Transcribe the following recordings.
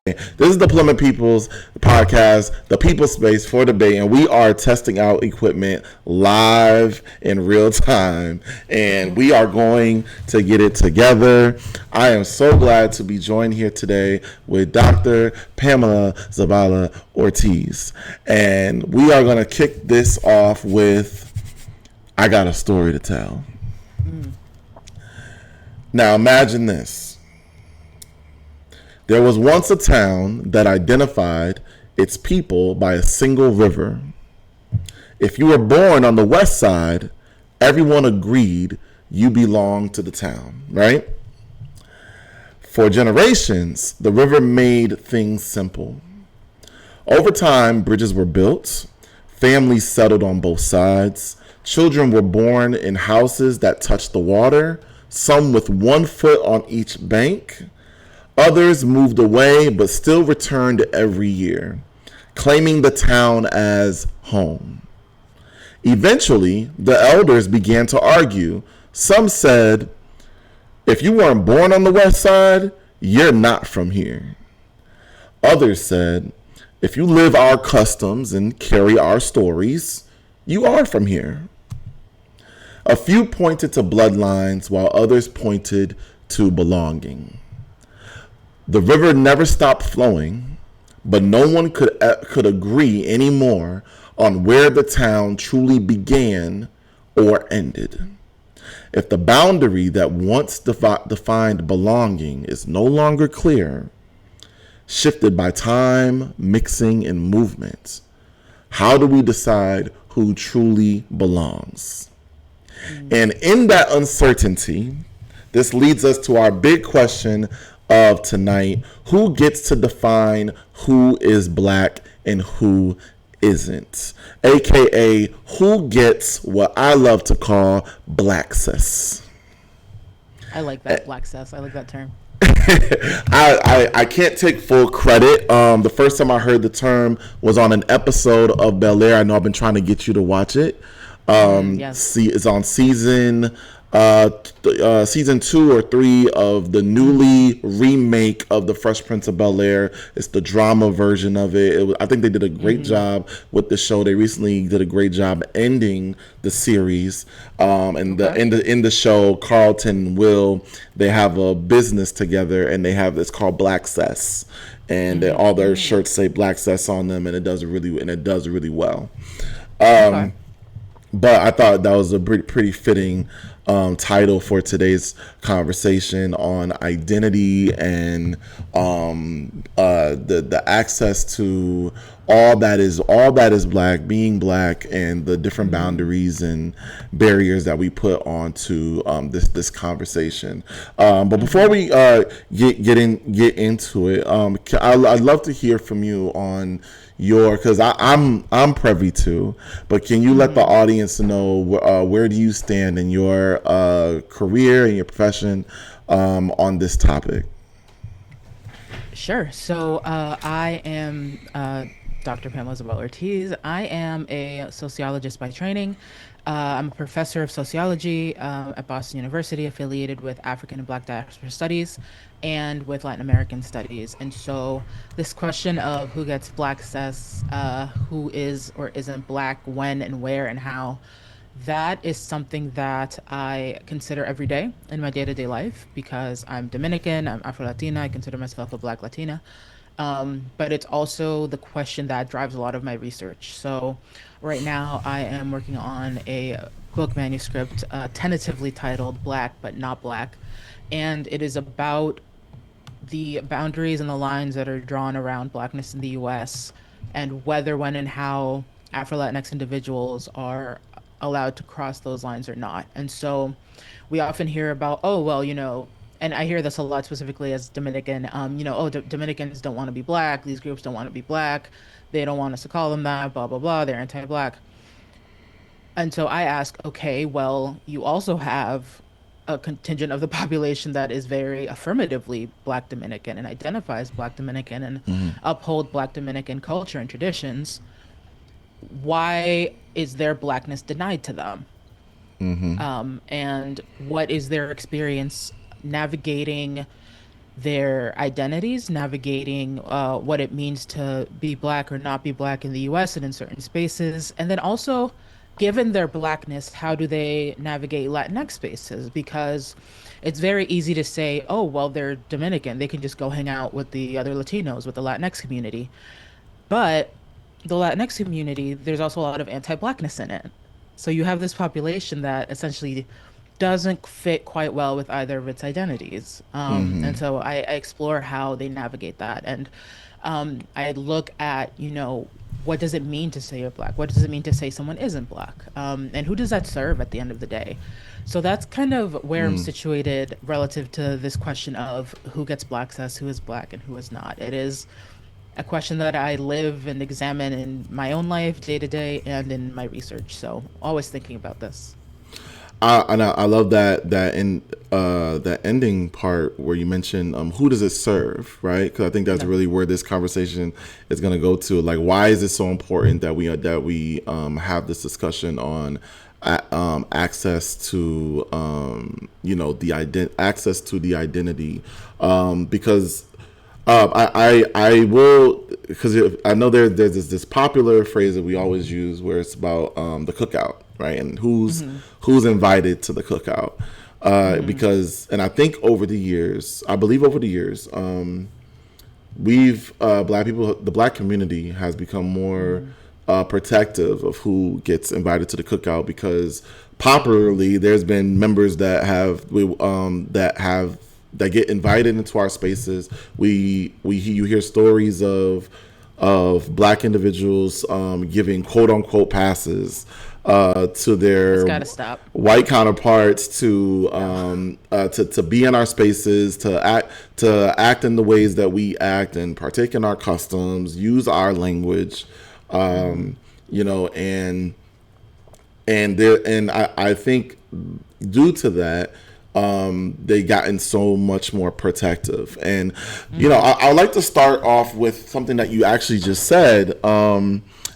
This is the Plymouth People's podcast, the People Space for debate, and we are testing out equipment live in real time, and we are going to get it together. I am so glad to be joined here today with Dr. Pamela Zabala Ortiz, and we are going to kick this off with I got a story to tell. Now imagine this. There was once a town that identified its people by a single river. If you were born on the west side, everyone agreed you belonged to the town, right? For generations, the river made things simple. Over time, bridges were built, families settled on both sides, children were born in houses that touched the water, some with 1 foot on each bank. Others moved away but still returned every year, claiming the town as home. Eventually, the elders began to argue. Some said, if you weren't born on the west side, you're not from here. Others said, if you live our customs and carry our stories, you are from here. A few pointed to bloodlines while others pointed to belonging. The river never stopped flowing, but no one could agree anymore on where the town truly began or ended. If the boundary that once defined belonging is no longer clear, shifted by time, mixing, and movement, how do we decide who truly belongs? And in that uncertainty, this leads us to our big question of tonight: who gets to define who is black and who isn't? AKA, who gets what I love to call Blackccess? I like that, Blackccess. I like that term. I can't take full credit. The first time I heard the term was on an episode of Bel Air. I know I've been trying to get you to watch it. Yes. It's on season 2 or 3 of the newly remake of the Fresh Prince of Bel Air. It's the drama version of it. I think they did a great job with the show. They recently did a great job ending the series. In the show, Carlton and Will, they have a business together, and it's called Blackccess, and all their shirts say Blackccess on them, and it does really well. Okay. But I thought that was a pretty fitting title for today's conversation on identity and the access to all that is black, being black, and the different boundaries and barriers that we put onto this conversation. But before we get into it, I'd love to hear from you on because I'm privy to, but can you let the audience know where do you stand in your career and your profession on this topic? Sure. So I am Dr. Pamela Zabala Ortiz. I am a sociologist by training. I'm a professor of sociology at Boston University, affiliated with African and Black Diaspora Studies and with Latin American Studies. And so this question of who gets Blackccess, who is or isn't Black, when and where and how, that is something that I consider every day in my day-to-day life because I'm Dominican, I'm Afro-Latina, I consider myself a Black Latina. But it's also the question that drives a lot of my research. So right now I am working on a book manuscript tentatively titled Black but Not Black. And it is about the boundaries and the lines that are drawn around Blackness in the US and whether, when, and how Afro-Latinx individuals are allowed to cross those lines or not. And so we often hear about, oh, well, and I hear this a lot specifically as Dominican, Dominicans don't want to be Black. These groups don't want to be Black. They don't want us to call them that, blah, blah, blah. They're anti-Black. And so I ask, okay, well, you also have a contingent of the population that is very affirmatively Black Dominican and identifies Black Dominican and uphold Black Dominican culture and traditions. Why is their Blackness denied to them? And what is their experience navigating their identities, navigating what it means to be Black or not be Black in the US and in certain spaces. And then also, given their Blackness, how do they navigate Latinx spaces? Because it's very easy to say, oh, well, they're Dominican. They can just go hang out with the other Latinos, with the Latinx community. But the Latinx community, there's also a lot of anti-Blackness in it. So you have this population that essentially doesn't fit quite well with either of its identities. And so I explore how they navigate that. And I look at, what does it mean to say you're Black? What does it mean to say someone isn't Black? And who does that serve at the end of the day? So that's kind of where I'm situated relative to this question of who gets Blackccess, who is Black, and who is not. It is a question that I live and examine in my own life, day to day, and in my research. So always thinking about this. I love that ending part where you mentioned who does it serve, right? Because I think that's Yeah. really where this conversation is going to go to. Like, why is it so important that we have this discussion on access to access to the identity, because I will, because I know there's this popular phrase that we always use where it's about the cookout, right? And who's invited to the cookout. Because, and I think I believe over the years, we've Black people, the Black community has become more protective of who gets invited to the cookout, because popularly there's been members that get invited into our spaces. You hear stories of Black individuals giving quote unquote passes to It's their got to stop. white counterparts to be in our spaces, to act in the ways that we act, and partake in our customs, use our language, you know, and I think due to that, they gotten so much more protective. And I'd like to start off with something that you actually just said,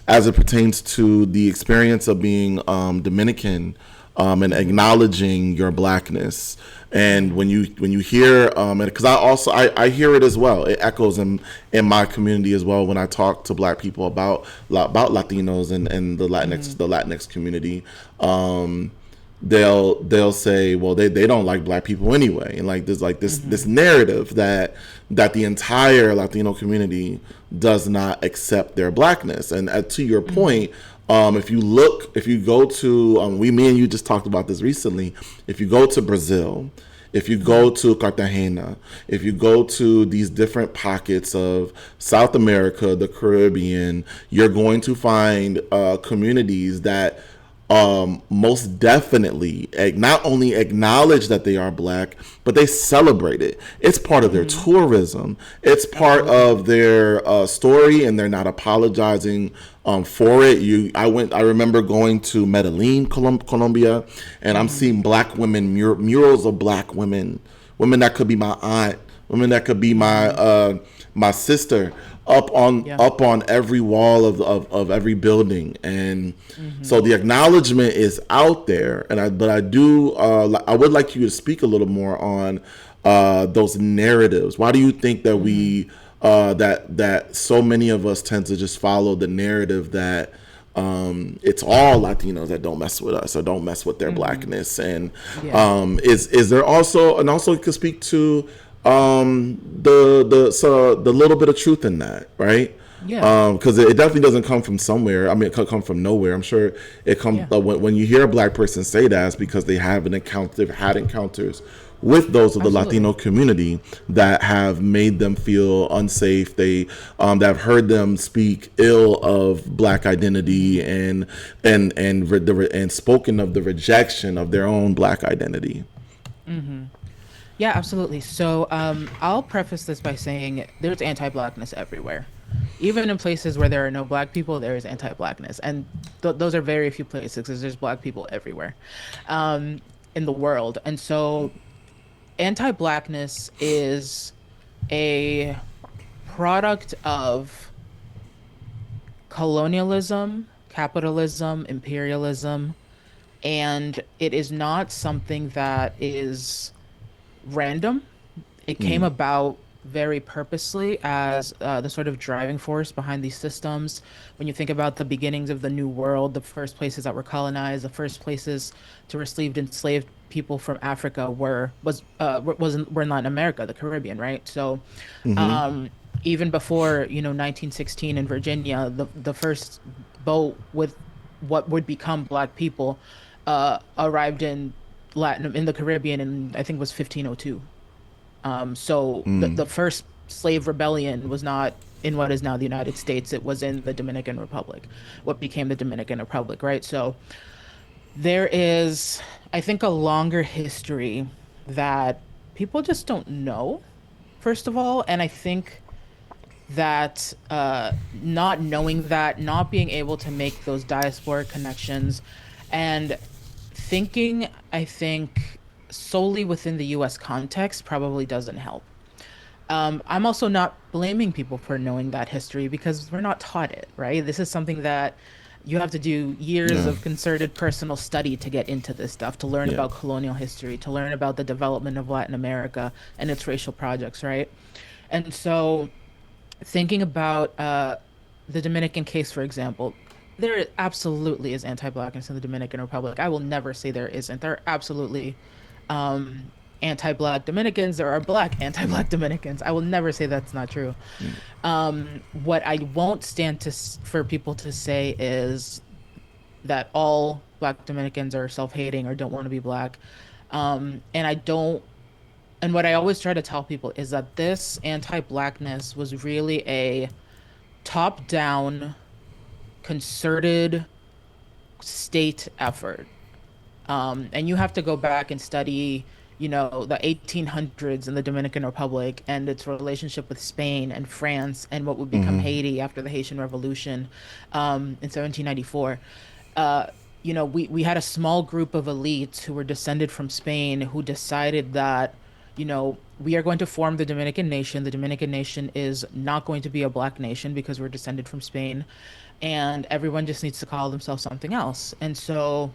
as it pertains to the experience of being Dominican, and acknowledging your Blackness. And when you hear, and because I hear it as well, it echoes in my community as well when I talk to Black people about Latinos and the Latinx community. They'll say, well, they don't like Black people anyway, and like there's like this narrative that the entire Latino community does not accept their Blackness. And to your point, if you go to me and you just talked about this recently. If you go to Brazil, if you go to Cartagena, if you go to these different pockets of South America, the Caribbean, you're going to find communities that most definitely not only acknowledge that they are Black, but they celebrate it. It's part of their tourism. It's part of their story, and they're not apologizing for it. I remember going to Medellin, Colombia, and I'm seeing Black women, murals of Black women that could be my aunt, women that could be my sister, up on every wall of every building. And so the acknowledgement is out there. But I would like you to speak a little more on those narratives. Why do you think that we that so many of us tend to just follow the narrative that it's all Latinos that don't mess with us or don't mess with their Blackness? And is there also, and also you could speak to the little bit of truth in that, right? Yeah. Because it definitely doesn't come from somewhere. I mean, it could come from nowhere. I'm sure it comes when you hear a Black person say that, it's because they've had encounters with those of the Absolutely. Latino community that have made them feel unsafe. They that have heard them speak ill of Black identity, and spoken of the rejection of their own Black identity. Yeah, absolutely. So I'll preface this by saying there's anti-Blackness everywhere. Even in places where there are no Black people, there is anti-Blackness. And those are very few places because there's Black people everywhere in the world. And so anti-Blackness is a product of colonialism, capitalism, imperialism, and it is not something that is random. It came about very purposely as the sort of driving force behind these systems. When you think about the beginnings of the New World, the first places that were colonized, the first places to receive enslaved people from Africa were in Latin America, the Caribbean, right? So, Mm-hmm. um, even before, 1916 in Virginia, the first boat with what would become Black people arrived in the Caribbean in I think it was 1502. So the first slave rebellion was not in what is now the United States. It was in the Dominican Republic, what became the Dominican Republic, right? So there is, I think, a longer history that people just don't know, first of all. And I think that not knowing that, not being able to make those diasporic connections, and thinking, I think, solely within the US context probably doesn't help. I'm also not blaming people for knowing that history because we're not taught it, right? This is something that you have to do years Yeah. of concerted personal study to get into this stuff, to learn Yeah. about colonial history, to learn about the development of Latin America and its racial projects, right? And so thinking about the Dominican case, for example, there absolutely is anti-Blackness in the Dominican Republic. I will never say there isn't. There are absolutely anti-Black Dominicans. There are Black anti-Black Dominicans. I will never say that's not true. What I won't stand for people to say is that all Black Dominicans are self-hating or don't want to be Black. And I don't and what I always try to tell people is that this anti-Blackness was really a top-down, concerted state effort. And you have to go back and study, the 1800s in the Dominican Republic and its relationship with Spain and France and what would become Mm-hmm. Haiti after the Haitian Revolution, in 1794. We had a small group of elites who were descended from Spain who decided that, we are going to form the Dominican nation. The Dominican nation is not going to be a Black nation because we're descended from Spain, and everyone just needs to call themselves something else. And so,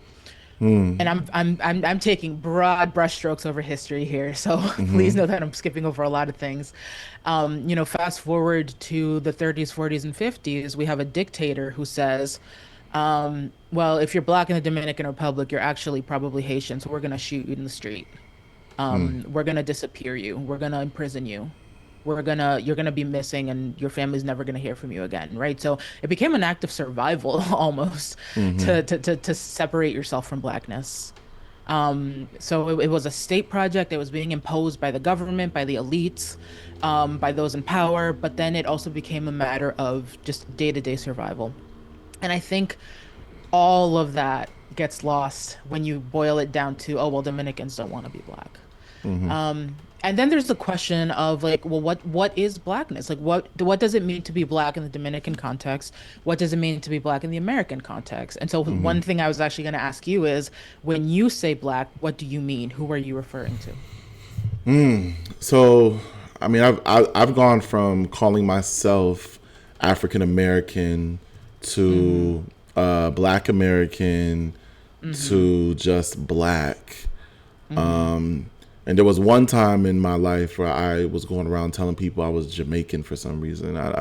and I'm taking broad brushstrokes over history here, so please Mm-hmm. know that I'm skipping over a lot of things. Fast forward to the 30s, 40s, and 50s, we have a dictator who says, well, if you're Black in the Dominican Republic, you're actually probably Haitian, so we're gonna shoot you in the street. We're gonna disappear you. We're gonna imprison you. You're gonna be missing and your family's never gonna hear from you again, right? So it became an act of survival almost Mm-hmm. to separate yourself from Blackness. So it was a state project that was being imposed by the government, by the elites, by those in power, but then it also became a matter of just day-to-day survival. And I think all of that gets lost when you boil it down to, oh, well, Dominicans don't want to be Black. Mm-hmm. And then there's the question of like, well, what is Blackness? Like, what does it mean to be Black in the Dominican context? What does it mean to be Black in the American context? And so Mm-hmm. one thing I was actually going to ask you is, when you say Black, what do you mean? Who are you referring to? So, I mean, I've gone from calling myself African American Mm-hmm. to Black American Mm-hmm. to just Black. Mm-hmm. And there was one time in my life where I was going around telling people I was Jamaican for some reason. I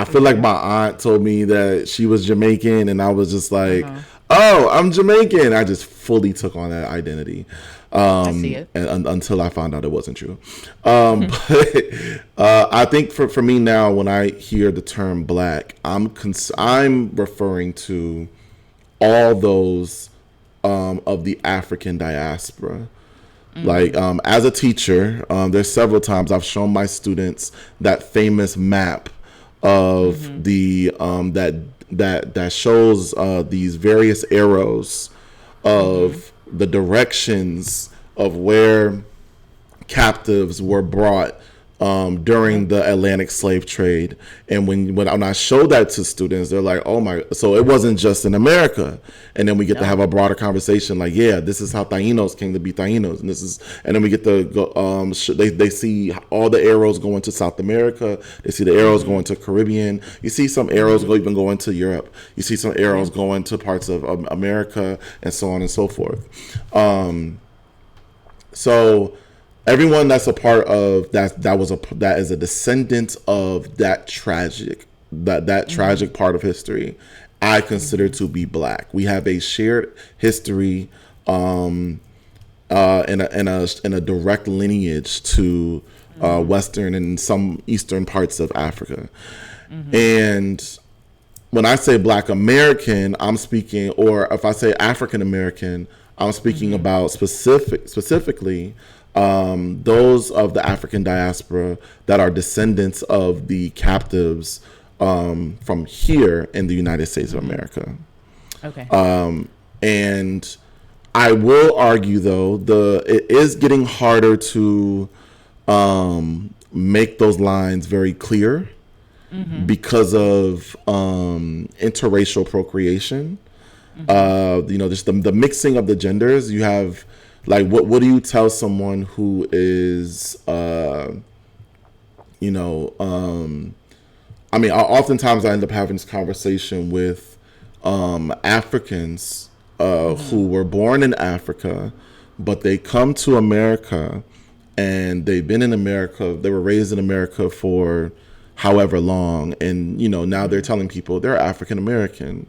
feel like Okay. my aunt told me that she was Jamaican, and I was just like, Uh-huh. "Oh, I'm Jamaican." I just fully took on that identity, I see it. until I found out it wasn't true. But I think for me now, when I hear the term Black, I'm referring to all those of the African diaspora. Like, Mm-hmm. as a teacher, there's several times I've shown my students that famous map of Mm-hmm. the that shows these various arrows Mm-hmm. of the directions of where captives were brought during Yep. the Atlantic slave trade. And when I show that to students, they're like, "Oh my!" So it wasn't just in America. And then we get to have No. a broader conversation, like, "Yeah, this is how Tainos came to be Tainos," and this is, and then we get to go. They see all the arrows going to South America. They see the arrows Mm-hmm. going to Caribbean. You see some arrows Mm-hmm. go even going to Europe. You see some Yeah. arrows going to parts of America, and so on and so forth. So everyone that's a part of that is a descendant of that tragic part of history, I consider to be Black. We have a shared history, in a direct lineage to Western and some Eastern parts of Africa. And when I say Black American, I'm speaking, or if I say African American, I'm speaking about specifically those of the African diaspora that are descendants of the captives from here in the United States of America. Okay. And I will argue, though, it is getting harder to make those lines very clear because of interracial procreation. Just the mixing of the genders. You have, like, what do you tell someone who is, oftentimes I end up having this conversation with Africans who were born in Africa, but they come to America and they've been in America. They were raised in America for however long, and now they're telling people they're African American.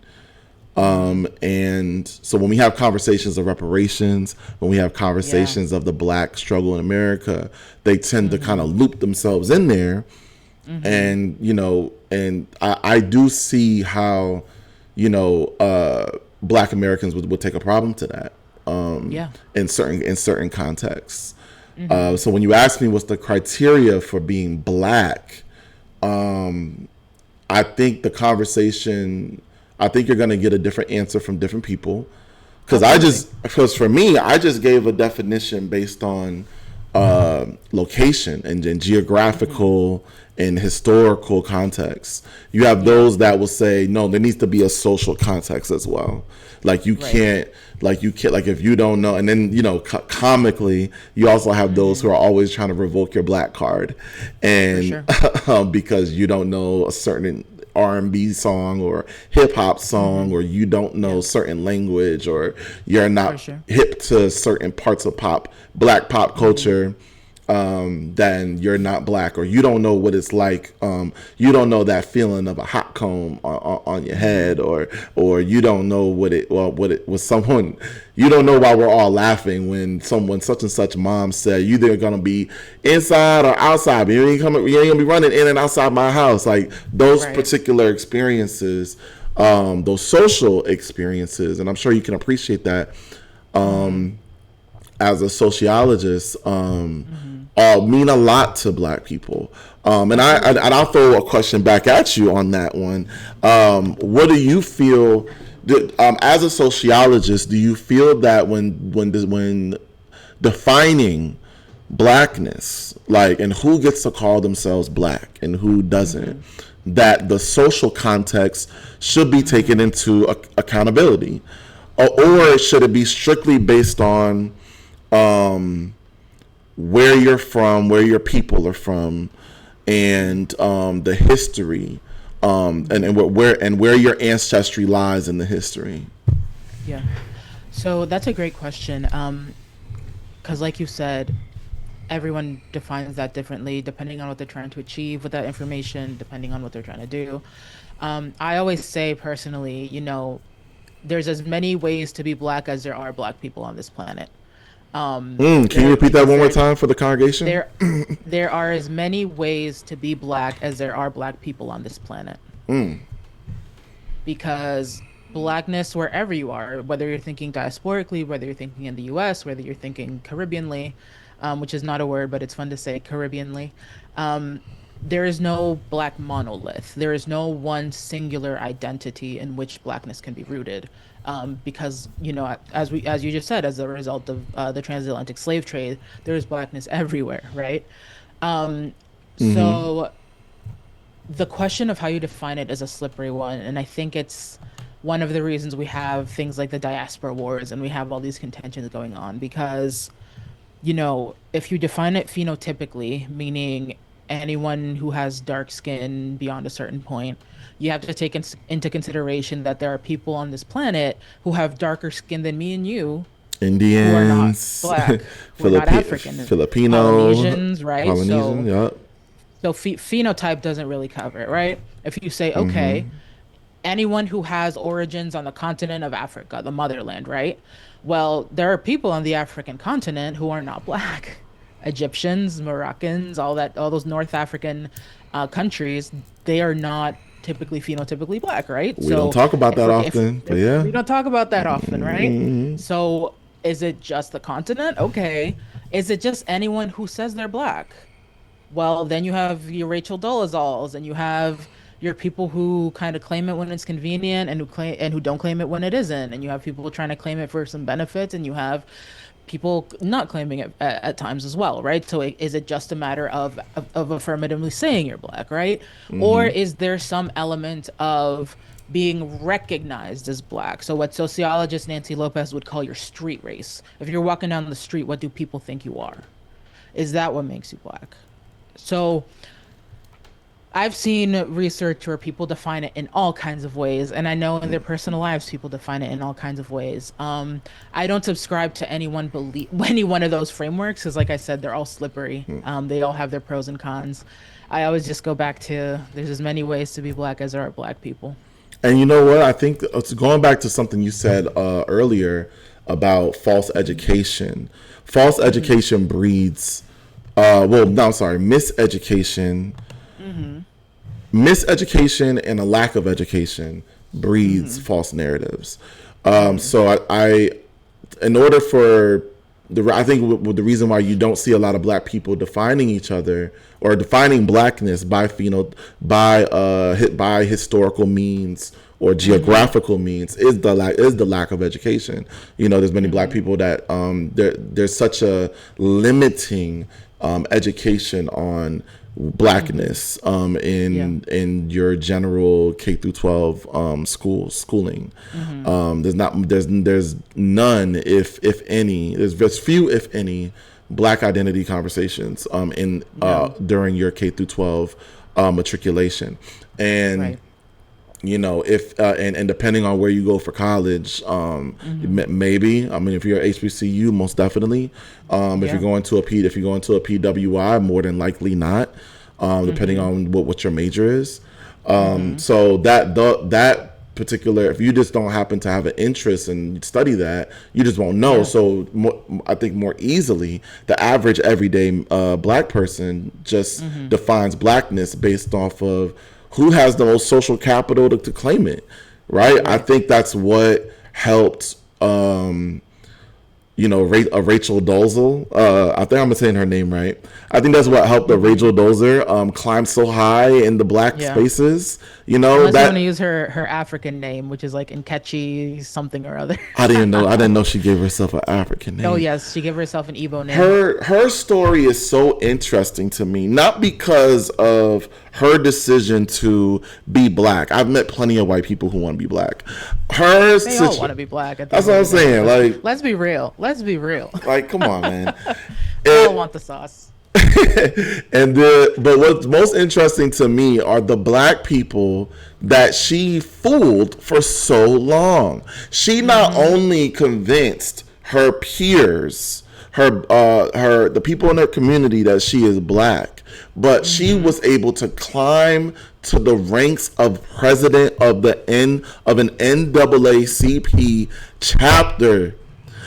And so when we have conversations of reparations, when we have conversations of the Black struggle in America, they tend to kind of loop themselves in there. And I do see how Black Americans would take a problem to that in certain contexts. So when you ask me what's the criteria for being Black, I think you're going to get a different answer from different people. Because for me, I just gave a definition based on location and geographical and historical context. You have those that will say, no, there needs to be a social context as well. Like you can't, like if you don't know, and then, comically, you also have those who are always trying to revoke your Black card. And because you don't know a certain R&B song or hip hop song, or you don't know certain language, or you're not hip to certain parts of Black pop culture, then you're not Black, or you don't know what it's like. You don't know that feeling of a hot comb on your head, or you don't know what it was. Someone, you don't know why we're all laughing when someone such and such mom said you either gonna be inside or outside. You ain't gonna be running in and outside my house. Like those particular experiences, those social experiences, and I'm sure you can appreciate that as a sociologist. Mean a lot to Black people. And I'll throw a question back at you on that one. What do you feel, as a sociologist, do you feel that when defining Blackness, like, and who gets to call themselves Black and who doesn't, that the social context should be taken into accountability? Or should it be strictly based on where you're from, where your people are from, and the history, and where your ancestry lies in the history? Yeah. So that's a great question. Because like you said, everyone defines that differently depending on what they're trying to achieve with that information, depending on what they're trying to do. I always say personally, there's as many ways to be Black as there are Black people on this planet. Can you repeat that one more time for the congregation? There are as many ways to be Black as there are Black people on this planet. Because Blackness, wherever you are, whether you're thinking diasporically, whether you're thinking in the US, whether you're thinking Caribbeanly, which is not a word, but it's fun to say, Caribbeanly, there is no Black monolith. There is no one singular identity in which Blackness can be rooted. Because, as you just said, as a result of the transatlantic slave trade, there is Blackness everywhere, right? So the question of how you define it is a slippery one, and I think it's one of the reasons we have things like the diaspora wars and we have all these contentions going on, because if you define it phenotypically, meaning anyone who has dark skin beyond a certain point, you have to take into consideration that there are people on this planet who have darker skin than me and you who are not Indians, black, who are not African, Filipino, Polynesians, right? Polynesian, So yep. phenotype doesn't really cover it, right? If you say, okay, anyone who has origins on the continent of Africa, the motherland, right? Well, there are people on the African continent who are not black. Egyptians, Moroccans, all that, all those North African countries, they are not typically phenotypically black, right? We don't So talk about if that we're often, but if yeah. we don't talk about that often, right? So is it just the continent? Okay. Is it just anyone who says they're black? Well, then you have your Rachel Dolezals, and you have your people who kind of claim it when it's convenient, and who don't claim it when it isn't, and you have people trying to claim it for some benefits, and you have people not claiming it at times as well, right? So is it just a matter of affirmatively saying you're black, right? Or is there some element of being recognized as black? So what sociologist Nancy Lopez would call your street race. If you're walking down the street, what do people think you are? Is that what makes you black? So I've seen research where people define it in all kinds of ways, and I know in their personal lives people define it in all kinds of ways. I don't subscribe to any one of those frameworks because, like I said, they're all slippery. They all have their pros and cons. I always just go back to there's as many ways to be black as there are black people. And you know what? I think it's going back to something you said earlier about false education. False education breeds, well, no, I'm sorry, miseducation. Miseducation and a lack of education breeds false narratives. So in order for I think the reason why you don't see a lot of black people defining each other or defining blackness by by historical means or geographical means is the lack of education. You know, there's many black people that there's such a limiting education on blackness in your general K through 12 schooling. There's none, if any. There's few, if any, black identity conversations during your K through 12 matriculation. And you know, if and depending on where you go for college, maybe, I mean, if you're HBCU, most definitely. If you're going to a PWI, more than likely not, depending on what your major is. So that particular, if you just don't happen to have an interest and study that, you just won't know. So I think more easily, the average everyday black person just defines blackness based off of who has the most social capital to claim it, right? I think that's what helped, Rachel Dolezal. I think I'm saying her name right. I think that's what helped the Rachel Dolezal climb so high in the black spaces. You know, unless you want to use her African name, which is like Nkechi something or other. I didn't know she gave herself an African name. Oh yes, she gave herself an Igbo name. Her story is so interesting to me, not because of her decision to be black. I've met plenty of white people who want to be black. They all want to be black. That's what I'm saying. Like, let's be real. Like, come on, man. They all want the sauce. But what's most interesting to me are the black people that she fooled for so long. She not only convinced her peers, the people in her community that she is black, but she was able to climb to the ranks of president of an NAACP chapter.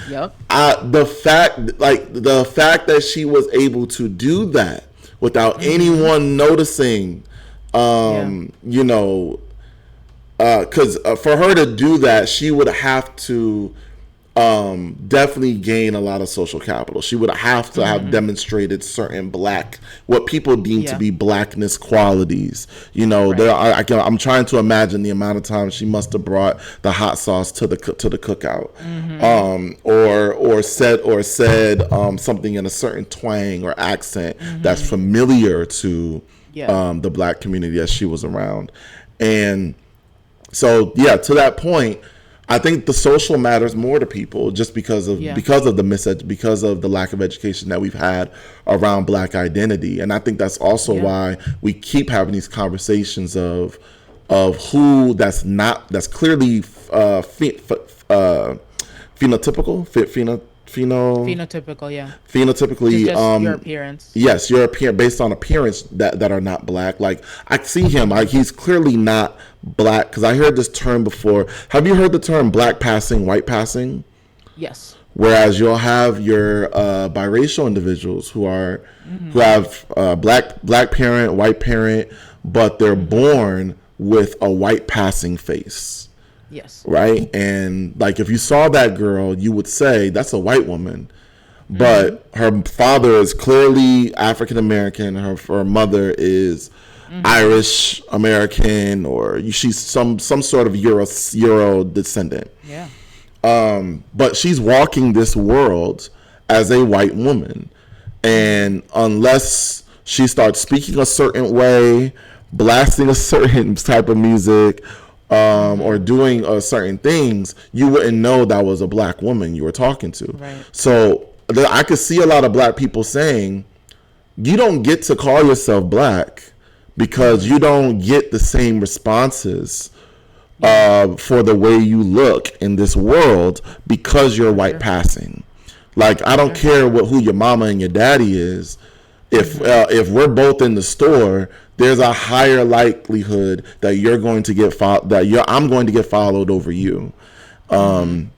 Yep. The fact that she was able to do that without anyone noticing, because for her to do that, she would have to definitely gain a lot of social capital. She would have to have demonstrated certain what people deem to be blackness qualities. You know, I'm trying to imagine the amount of time she must have brought the hot sauce to the cookout, or said something in a certain twang or accent that's familiar to the black community that she was around. And so, to that point, I think the social matters more to people just because of the lack of education that we've had around black identity. And I think that's also why we keep having these conversations of who that's clearly phenotypical, Phenotypical, yeah. phenotypically, Just your appearance. yes, your appearance based on appearance that are not black. Like I see him, he's clearly not black because I heard this term before. Have you heard the term black passing, white passing? Yes. Whereas you'll have your biracial individuals who have black parent, white parent, but they're born with a white passing face. Yes. Right? And like if you saw that girl, you would say that's a white woman. But her father is clearly African American. Her mother is Irish American, or she's some sort of Euro descendant. Yeah. But she's walking this world as a white woman, and unless she starts speaking a certain way, blasting a certain type of music, or doing certain things, you wouldn't know that was a black woman you were talking to. Right. So I could see a lot of black people saying, you don't get to call yourself black because you don't get the same responses for the way you look in this world because you're white passing. Like, I don't care who your mama and your daddy is. If we're both in the store, there's a higher likelihood that you're going to get I'm going to get followed over you. Or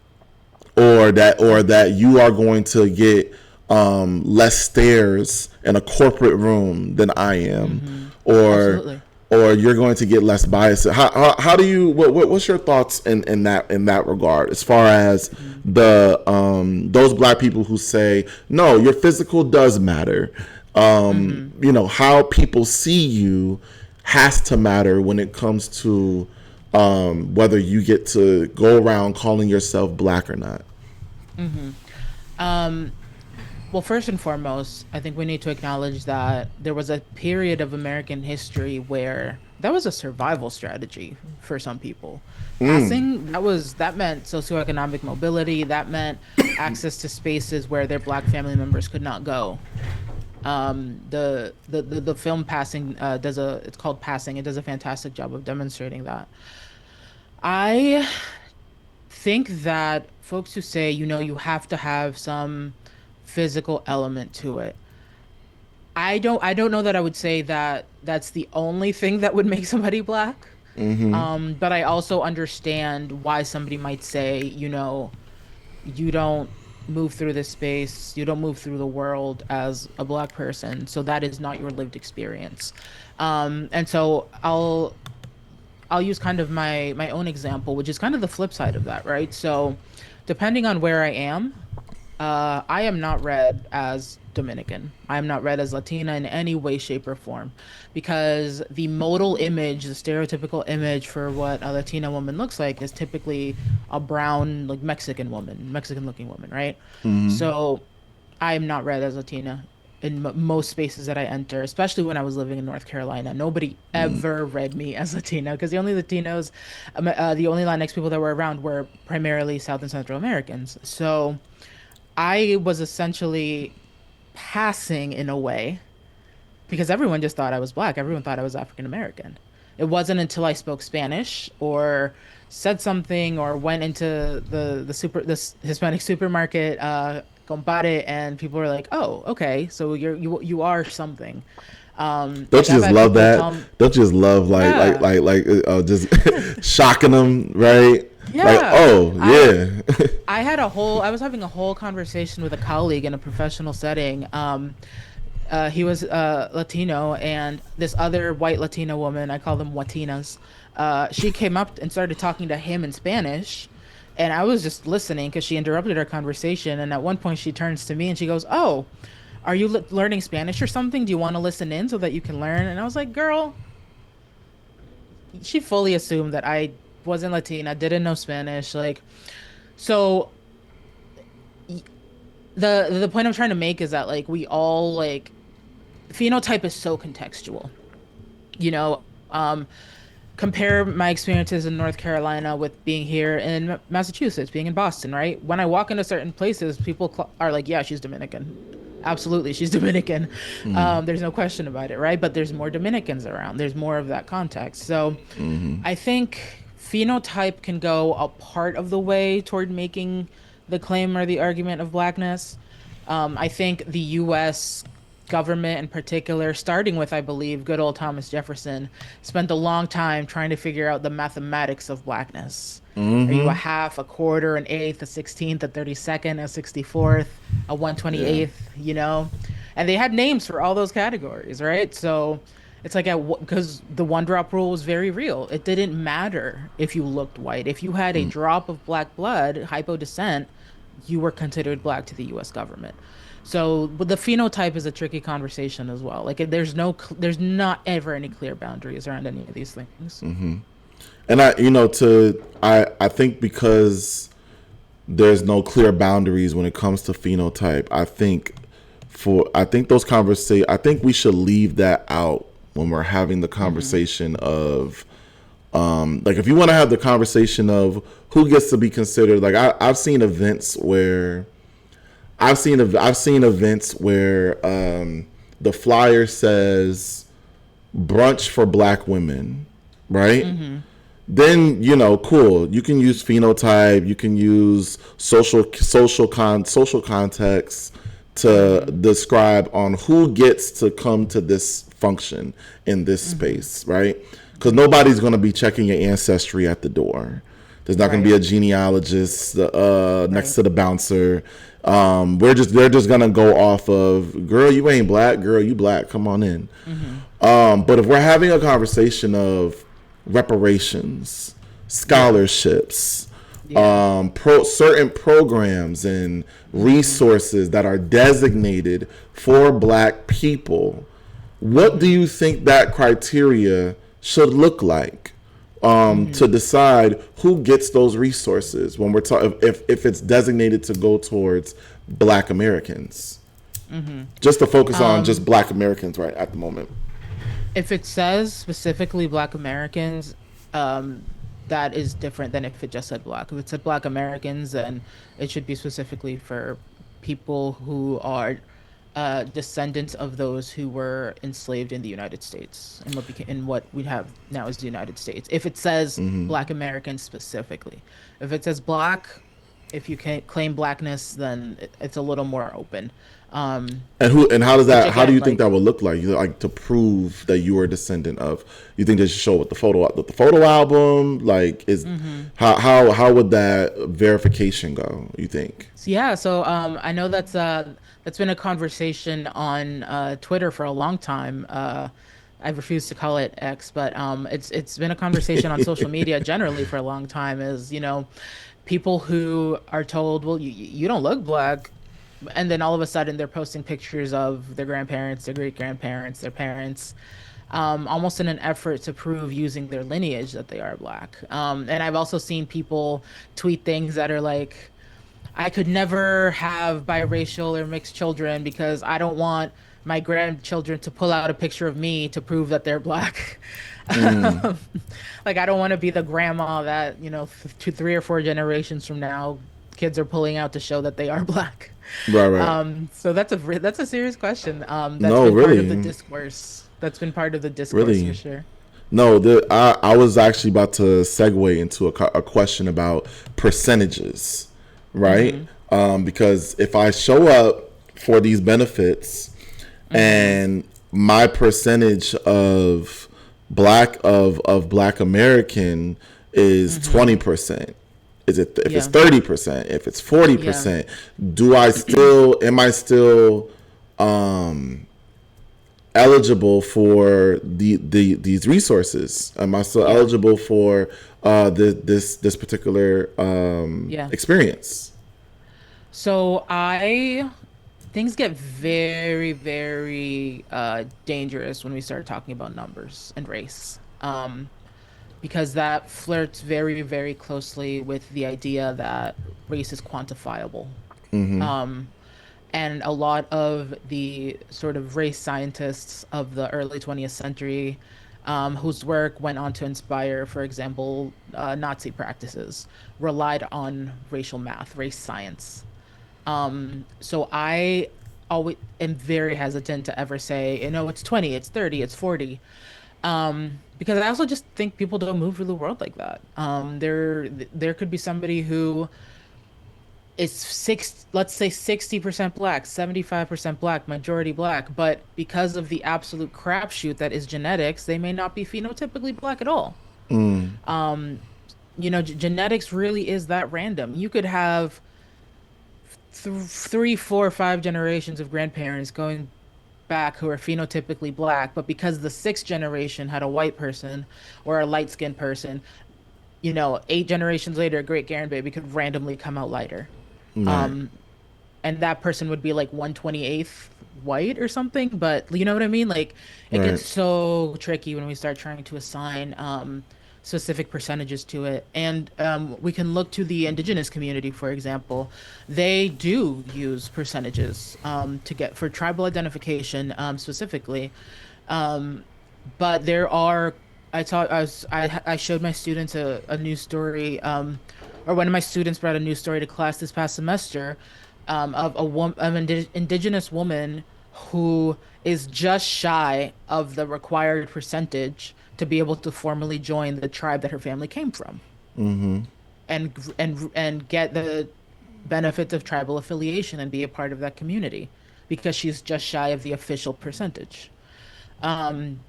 that you are going to get less stares in a corporate room than I am, Absolutely. or you're going to get less bias. How do you what's your thoughts in that regard as far as the those black people who say no, your physical does matter, you know, how people see you has to matter when it comes to whether you get to go around calling yourself black or not. Well, first and foremost, I think we need to acknowledge that there was a period of American history where that was a survival strategy for some people. Passing, that meant socioeconomic mobility, that meant access to spaces where their black family members could not go. The film Passing it's called Passing. It does a fantastic job of demonstrating that. I think that folks who say, you have to have some physical element to it. I don't know that I would say that that's the only thing that would make somebody black. But I also understand why somebody might say, you don't move through this space, you don't move through the world as a black person, so that is not your lived experience. And so I'll use kind of my own example, which is kind of the flip side of that, right? So depending on where I am not read as Dominican. I am not read as Latina in any way, shape, or form, because the modal image, the stereotypical image for what a Latina woman looks like is typically a brown, like Mexican-looking woman, right? So I am not read as Latina in most spaces that I enter, especially when I was living in North Carolina. Nobody ever read me as Latina because the only Latinos, the only Latinx people that were around were primarily South and Central Americans. So I was essentially passing in a way because everyone just thought I was black. Everyone thought I was African American. It wasn't until I spoke Spanish or said something or went into this Hispanic supermarket, compare, and people were like, "Oh, okay, so you are something." Don't you just love that? Don't you just love just shocking them, right? Yeah. Like, oh, yeah. I was having a whole conversation with a colleague in a professional setting. He was Latino, and this other white Latina woman, I call them Latinas, she came up and started talking to him in Spanish, and I was just listening because she interrupted our conversation. And at one point, she turns to me and she goes, "Oh, are you learning Spanish or something? Do you want to listen in so that you can learn?" And I was like, "Girl," she fully assumed that I wasn't Latina, didn't know Spanish. Like, so the point I'm trying to make is that, like, we all, like, phenotype is so contextual, you know. Compare my experiences in North Carolina with being here in Massachusetts, being in Boston, right? When I walk into certain places, people are like, "Yeah, she's Dominican." Absolutely, she's Dominican. There's no question about it, right? But there's more Dominicans around. There's more of that context. So I think phenotype can go a part of the way toward making the claim or the argument of blackness. I think the U.S. government in particular, starting with, I believe, good old Thomas Jefferson, spent a long time trying to figure out the mathematics of blackness. Are you a Mm-hmm. half, a quarter, an eighth, a 16th, a 32nd, a 64th, a Yeah. 128th, you know? And they had names for all those categories, right? So it's like because the one drop rule was very real. It didn't matter if you looked white. If you had a drop of black blood, hypodescent, you were considered black to the US government. So, but the phenotype is a tricky conversation as well. Like there's not ever any clear boundaries around any of these things. And I think because there's no clear boundaries when it comes to phenotype. I think those conversa I think we should leave that out when we're having the Hmm. conversation of like if you want to have the conversation of who gets to be considered like I've seen events where I've seen events where the flyer says brunch for black women, right? Hmm. Then cool, you can use phenotype, you can use social context to Hmm. describe on who gets to come to this function in this Hmm. space, right? Because nobody's going to be checking your ancestry at the door. There's not going to be Right. a genealogist next Right. to the bouncer. They're just gonna go off of girl, you ain't black, girl, you black, come on in. Hmm. But if we're having a conversation of reparations, Yeah. scholarships, Yeah. certain programs and Hmm. resources that are designated for black people, what do Hmm. you think that criteria should look like to Hmm. decide who gets those resources when we're talking if it's designated to go towards black Americans? Hmm. Just to focus on just Um, black Americans right at the moment. if it says specifically Black Americans, that is different than if it just said Black. If it said Black Americans, then it should be specifically for people who are descendants of those who were enslaved in the United States and what we have now as the United States. If it says Black Americans specifically, if it says Black, if you can claim Blackness, then it's a little more open. And Which how do again, you think like. that would look like? Like to prove that you are a descendant of? You think they should show with the photo album? Like is Mhm. how would that verification go? You think? Yeah, so I know that's been a conversation on Twitter for a long time. I refuse to call it X, but it's been a conversation on social media generally for a long time. Is people who are told, well, you don't look black, and then all of a sudden they're posting pictures of their grandparents, their great grandparents, their parents, almost in an effort to prove using their lineage that they are black. And I've also seen people tweet things that are like, I could never have biracial or mixed children because I don't want my grandchildren to pull out a picture of me to prove that they're black. Mm, Like, I don't want to be the grandma that, 3 or 4 generations from now, kids are pulling out to show that they are black. right, right. So that's a serious question. That's No, been part of the really, discourse. That's been part of the discourse for really. sure. No, I was actually about to segue into a question about percentages, right? Mm-hmm. Because if I show up for these benefits Mm-hmm. and my percentage of black American is Mm-hmm. 20%. Is it if it's Yeah. 30%, if it's forty Yeah. percent, do I still am I still eligible for these resources? Am I still Yeah. eligible for this particular Yeah. experience? So I things get very, very dangerous when we start talking about numbers and race. Because that flirts very, very closely with the idea that race is quantifiable. Um, and a lot of the sort of race scientists of the early 20th century, whose work went on to inspire, for example, Nazi practices, relied on racial math, race science. So I always am very hesitant to ever say, it's 20, it's 30, it's 40. Because I also just think people don't move through the world like that. There could be somebody who it's let's say 60% black, 75% black, majority black, but because of the absolute crapshoot that is genetics, they may not be phenotypically black at all. Um, genetics really is that random. You could have three, four, five generations of grandparents going back who are phenotypically black, but because the sixth generation had a white person or a light-skinned person, 8 generations later, a great grandbaby could randomly come out lighter. Right. Um, and that person would be like 1/28th white or something, but you know what I mean? Like it Right. gets so tricky when we start trying to assign specific percentages to it. And we can look to the indigenous community, for example. They do use percentages to get for tribal identification specifically. Um, but there are I showed my students a news story or one of my students brought a news story to class this past semester of an indigenous woman who is just shy of the required percentage to be able to formally join the tribe that her family came from and get the benefits of tribal affiliation and be a part of that community because she's just shy of the official percentage. Um,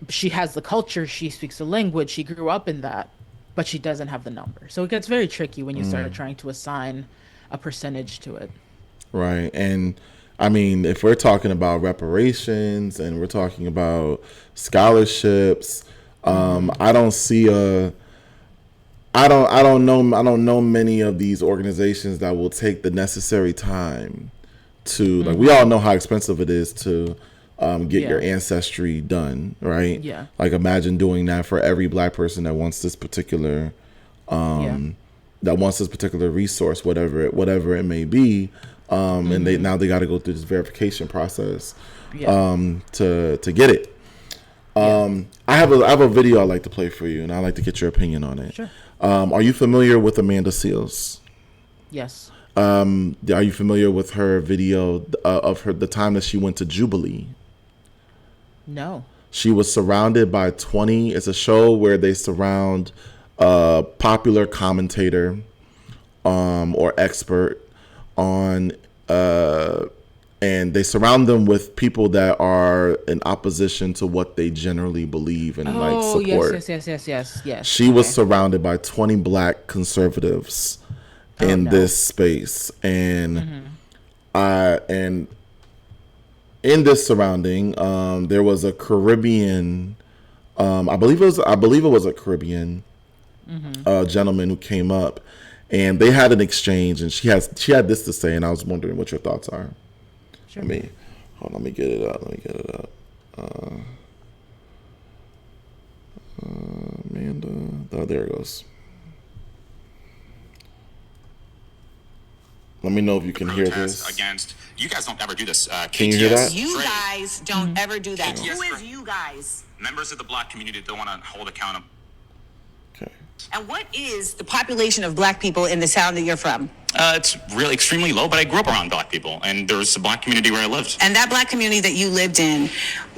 she has the culture, she speaks the language, she grew up in that, but she doesn't have the number. So it gets very tricky when you start trying to assign a percentage to it. Right. And I mean, if we're talking about reparations and we're talking about scholarships, Hmm. I don't see a I don't know many of these organizations that will take the necessary time to, like, we Hmm. all know how expensive it is to get your Yeah. ancestry done, right? Yeah. Like, imagine doing that for every black person Yeah. that wants this particular resource, whatever it may be, and Hmm. they got to go through this verification process Yeah. to get it. Yeah. I have a video I'd like to play for you, and I'd like to get your opinion on it. Sure. Are you familiar with Amanda Seals? Yes. Are you familiar with her video of the time that she went to Jubilee? No. She was surrounded by 20. It's a show where they surround a popular commentator or expert on, and they surround them with people that are in opposition to what they generally believe and like Oh, yes, support. yes, yes, yes, yes, yes. She was Okay. surrounded by 20 black conservatives Oh in no. this space, and Hmm. and in this surrounding, there was a Caribbean. I believe it was a Caribbean Hmm. gentleman who came up, and they had an exchange, and she had this to say, and I was wondering what your thoughts are. Let Sure. me hold on. Let me get it up. Amanda. Oh, there it goes. Let me know if you can hear Protest this. against you guys don't ever do this. Can you hear that? You Trade. guys don't ever do that. KTS Who is trade. you guys? Members of the black community don't want to hold accountable. Okay. And what is the population of black people in the town that you're from? It's really extremely low, but I grew up around black people, and there was a black community where I lived. And that black community that you lived in,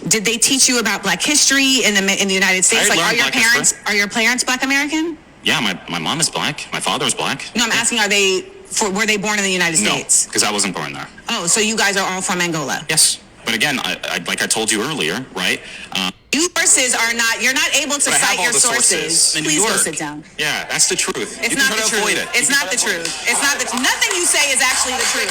did they teach you about black history in the United States? I Like, learned black history. are your parents black American? Yeah, my mom is black. My father is black. No, I'm asking, were they born in the United No, States? because I wasn't born there. Oh, so you guys are all from Angola. Yes, but again, like I told you earlier, right? Your sources you're not able to But I have cite all your the sources. in New Please go York. sit down. Yeah, that's the truth. It's you not can the try to truth. avoid it. It's You can not try the to avoid truth. it. It's not the nothing you say is actually the truth.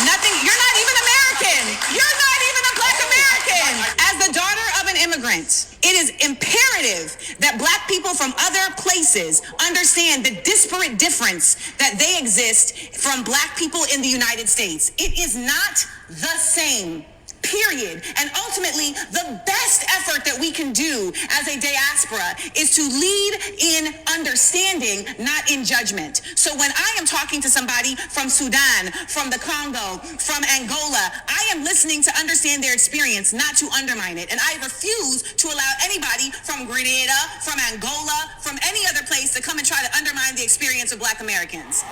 Nothing. You're not even American. You're not even a black American. As the daughter of an immigrant, it is imperative that black people from other places understand the disparate difference that they exist from black people in the United States. It is not the same. Period. And ultimately, the best effort that we can do as a diaspora is to lead in understanding, not in judgment. So when I am talking to somebody from Sudan, from the Congo, from Angola, I am listening to understand their experience, not to undermine it. And I refuse to allow anybody from Grenada, from Angola, from any other place to come and try to undermine the experience of black Americans.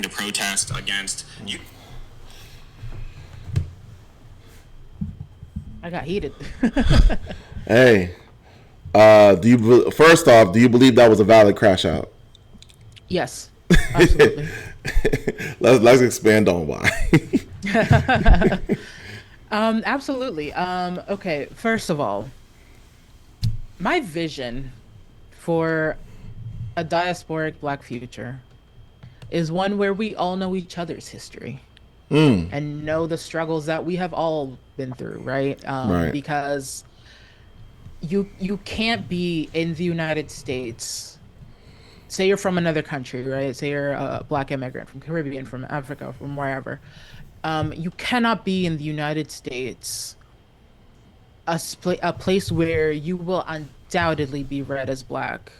To protest against you. I got heated. Hey, first off, do you believe that was a valid crash out? Yes. Absolutely. Let's expand on why. Absolutely. Okay, first of all, my vision for a diasporic Black future is one where we all know each other's history and know the struggles that we have all been through, right? Right. Because you can't be in the United States. Say you're from another country, right? Say you're a Black immigrant from Caribbean, from Africa, from wherever. You cannot be in the United States, a place where you will undoubtedly be read as Black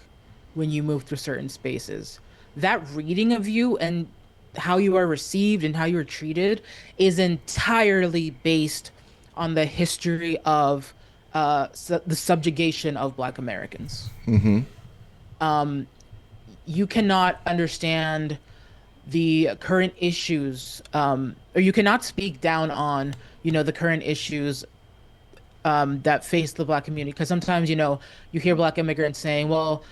when you move through certain spaces. That reading of you and how you are received and how you are treated is entirely based on the history of the subjugation of Black Americans. You cannot understand the current issues, or you cannot speak down on, the current issues that face the Black community. Because sometimes, you hear Black immigrants saying, well,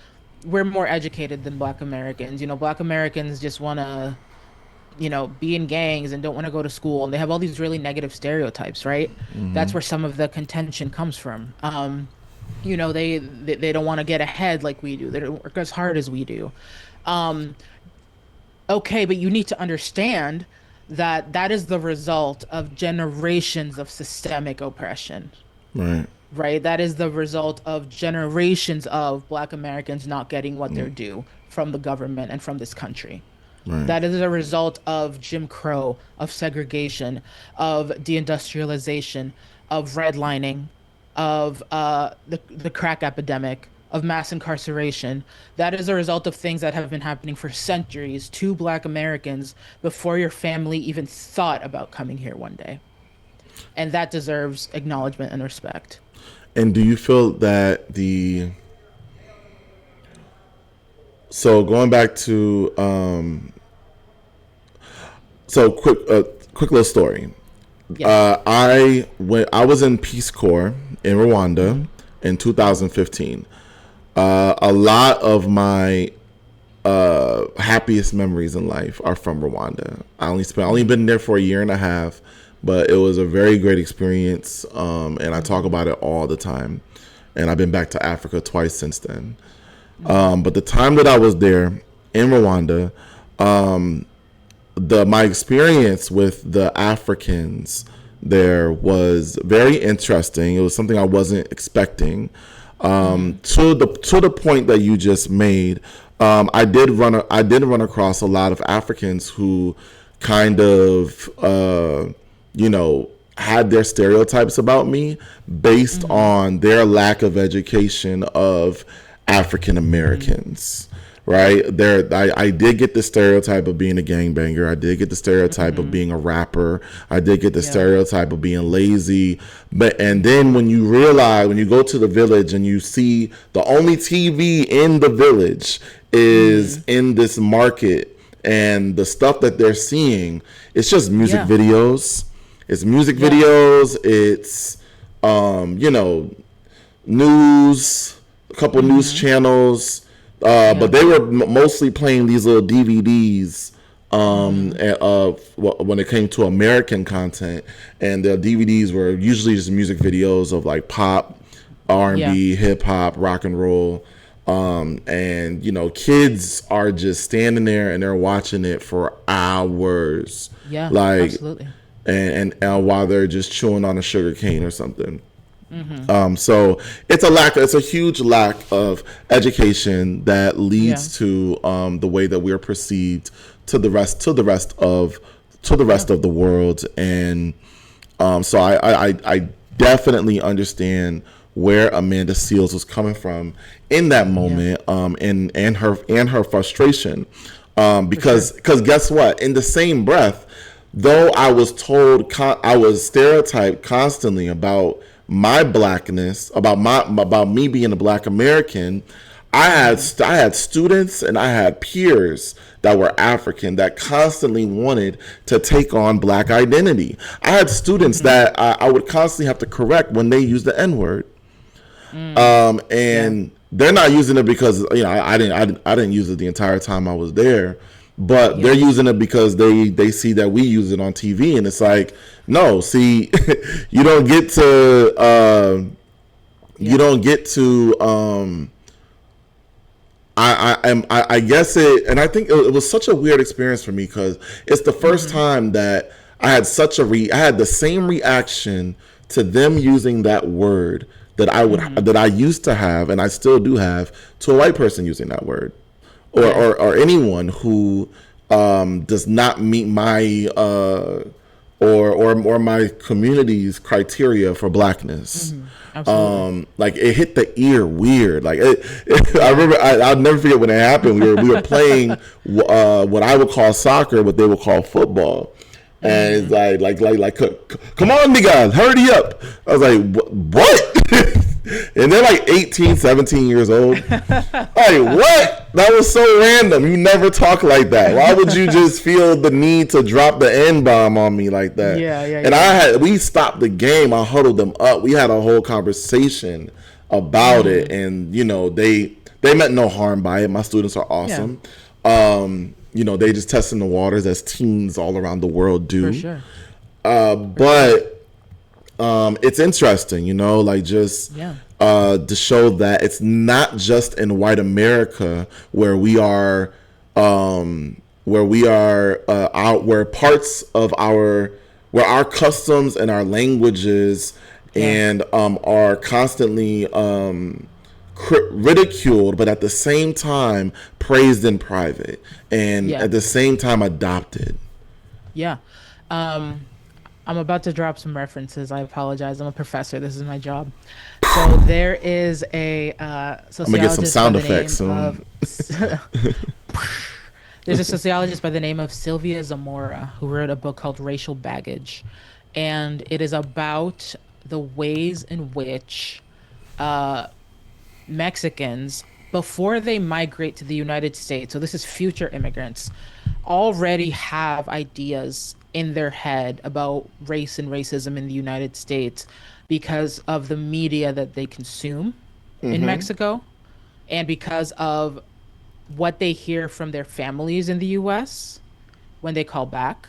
we're more educated than Black Americans. Black Americans just want to, be in gangs and don't want to go to school. And they have all these really negative stereotypes, right? That's where some of the contention comes from. They don't want to get ahead like we do. They don't work as hard as we do. Okay, but you need to understand that that is the result of generations of systemic oppression. Right. Right? That is the result of generations of Black Americans not getting what they're due from the government and from this country. Right. That is a result of Jim Crow, of segregation, of deindustrialization, of redlining, of the crack epidemic, of mass incarceration. That is a result of things that have been happening for centuries to Black Americans before your family even thought about coming here one day. And that deserves acknowledgement and respect. And do you feel that so going back to quick little story. Yes. I was in Peace Corps in Rwanda in 2015. A lot of my happiest memories in life are from Rwanda. I only been there for a year and a half, but it was a very great experience, and I talk about it all the time. And I've been back to Africa twice since then. But the time that I was there in Rwanda, my experience with the Africans there was very interesting. It was something I wasn't expecting. To the point that you just made, I did run across a lot of Africans who kind of had their stereotypes about me based on their lack of education of African Americans. Right there, I did get the stereotype of being a gangbanger. I did get the stereotype of being a rapper. I did get the stereotype of being lazy. And then when you go to the village and you see the only TV in the village is in this market, and the stuff that they're seeing, it's just music videos. It's music videos. It's news, a couple news channels. But they were mostly playing these little DVDs when it came to American content, and the DVDs were usually just music videos of like pop, R&B, hip hop, rock and roll, and kids are just standing there and they're watching it for hours, absolutely, and while they're just chewing on a sugar cane or something. So it's a huge lack of education that leads to the way that we're perceived to the rest of the world. And so I definitely understand where Amanda Seales was coming from in that moment, and her frustration, because guess what? In the same breath, though I was told I was stereotyped constantly about my Blackness, about me being a Black American, I had students and I had peers that were African that constantly wanted to take on Black identity. I had students that I would constantly have to correct when they used the N-word, and they're not using it because I didn't use it the entire time I was there, but they're using it because they see that we use it on TV, and it's like, no, see, you don't get to I guess it, and I think it was such a weird experience for me because it's the first time that I had I had the same reaction to them using that word that that I used to have, and I still do have, to a white person using that word, or anyone who does not meet my or my community's criteria for blackness. Like it hit the ear weird. Like I remember, I'll never forget when it happened. We were playing what I would call soccer, what they would call football. And it's like, come on, niggas, hurry up. I was like, what? And they're like 18, 17 years old. Like, what? That was so random. You never talk like that. Why would you just feel the need to drop the N-bomb on me like that? And we stopped the game. I huddled them up. We had a whole conversation about it. And, you know, they meant no harm by it. My students are awesome. You know, they just testing the waters as teens all around the world do. For sure. But it's interesting, you know, like just to show that it's not just in white America where we are out, where parts of where our customs and our languages and are constantly ridiculed, but at the same time praised in private, and at the same time adopted. I'm about to drop some references. I apologize. I'm a professor. This is my job. So there is a sociologist. I'm gonna get some sound effects soon. There's a sociologist by the name of Sylvia Zamora who wrote a book called Racial Baggage, and it is about the ways in which Mexicans, before they migrate to the United States, so this is future immigrants, already have ideas in their head about race and racism in the United States because of the media that they consume in Mexico, and because of what they hear from their families in the US when they call back.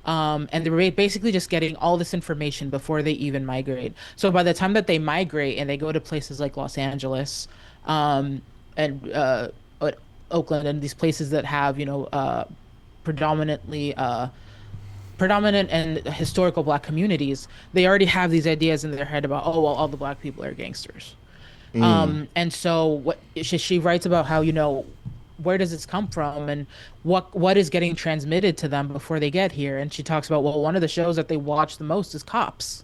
And they're basically just getting all this information before they even migrate. So by the time that they migrate and they go to places like Los Angeles and Oakland and these places that have, you know, predominant and historical black communities, they already have these ideas in their head about, oh, well, all the black people are gangsters. And so what she writes about how, you know, where does this come from and what is getting transmitted to them before they get here. And she talks about, well, one of the shows that they watch the most is Cops,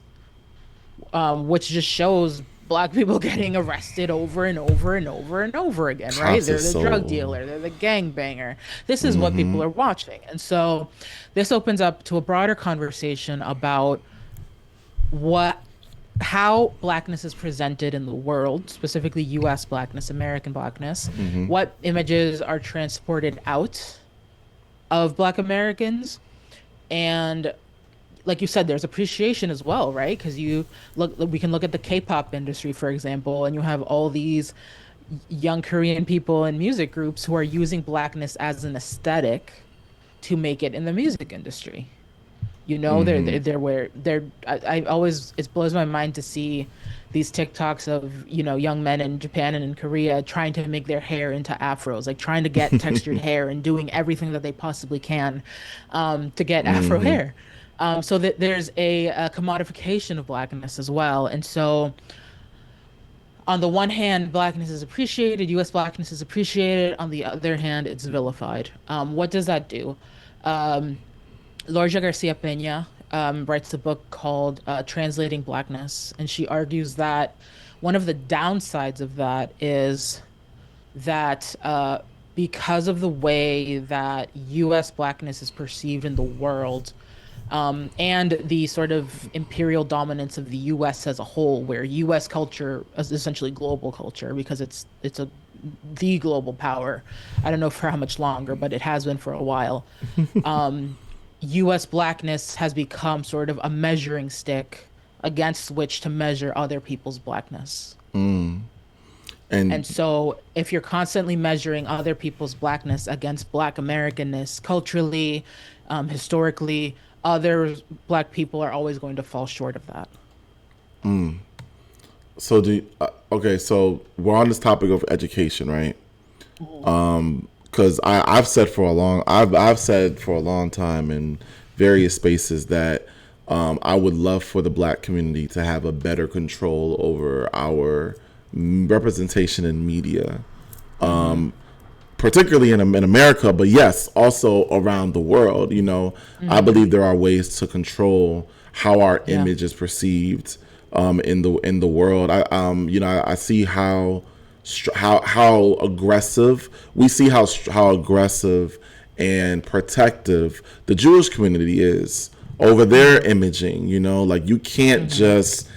which just shows black people getting arrested over and over and over and over again, right? They're the drug dealer, they're the gangbanger. This is what people are watching. And so this opens up to a broader conversation about how blackness is presented in the world, specifically US blackness, American blackness, what images are transported out of black Americans. And like you said, there's appreciation as well, right? Because we can look at the K-pop industry, for example, and you have all these young Korean people in music groups who are using blackness as an aesthetic to make it in the music industry. You know, it blows my mind to see these TikToks of, you know, young men in Japan and in Korea trying to make their hair into afros, like trying to get textured hair and doing everything that they possibly can to get afro hair. So that there's a commodification of blackness as well. And so on the one hand, blackness is appreciated, US blackness is appreciated. On the other hand, it's vilified. What does that do? Lorgia Garcia Peña writes a book called Translating Blackness, and she argues that one of the downsides of that is that because of the way that US blackness is perceived in the world, and the sort of imperial dominance of the US as a whole, where US culture is essentially global culture because it's the global power. I don't know for how much longer, but it has been for a while. US blackness has become sort of a measuring stick against which to measure other people's blackness. And And so if you're constantly measuring other people's blackness against Black Americanness culturally, historically, other Black people are always going to fall short of that. So okay, so we're on this topic of education, right? Because I've said for a long time in various spaces that I would love for the Black community to have a better control over our representation in media, particularly in America, but yes, also around the world. You know, I believe there are ways to control how our image is perceived in the world. I see how aggressive we see how aggressive and protective the Jewish community is over their imaging. You know, like you can't just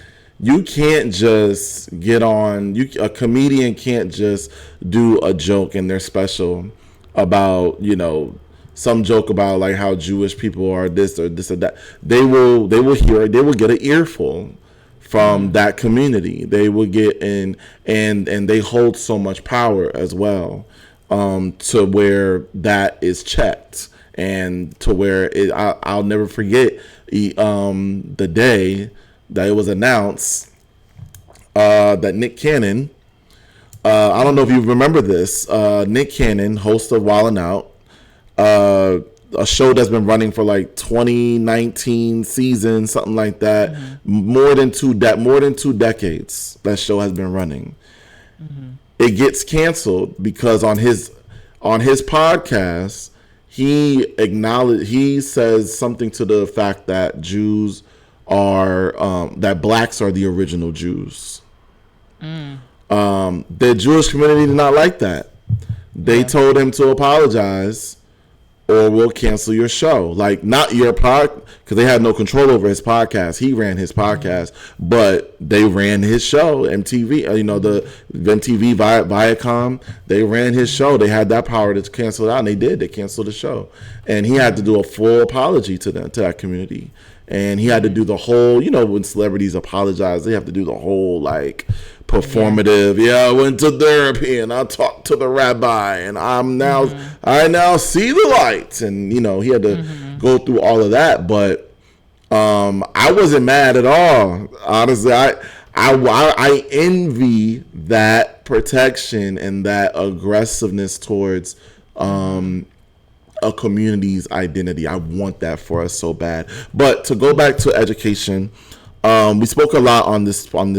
get on. A comedian can't just do a joke in their special about, you know, some joke about like how Jewish people are this or that. They will get an earful from that community. They will get in, and they hold so much power as well, to where that is checked, and to where I'll never forget the day that it was announced that Nick Cannon, I don't know if you remember this, Nick Cannon, host of Wild 'N Out, a show that's been running for like 2019 seasons, something like that. More than two decades that show has been running. It gets canceled because on his podcast he says something to the fact that Jews are that Blacks are the original Jews. The Jewish community did not like that. They told him to apologize or we'll cancel your show. Like, not your pod, because they had no control over his podcast. He ran his podcast, but they ran his show. MTV, the MTV Viacom, they ran his show. They had that power to cancel it out, and they did. They canceled the show. And he had to do a full apology to that community. And he had to do the whole, when celebrities apologize, they have to do the whole, like, performative. I went to therapy and I talked to the rabbi and I now see the light. And, he had to go through all of that. But I wasn't mad at all. Honestly, I envy that protection and that aggressiveness towards a community's identity. I want that for us so bad. But to go back to education, we spoke a lot on this pod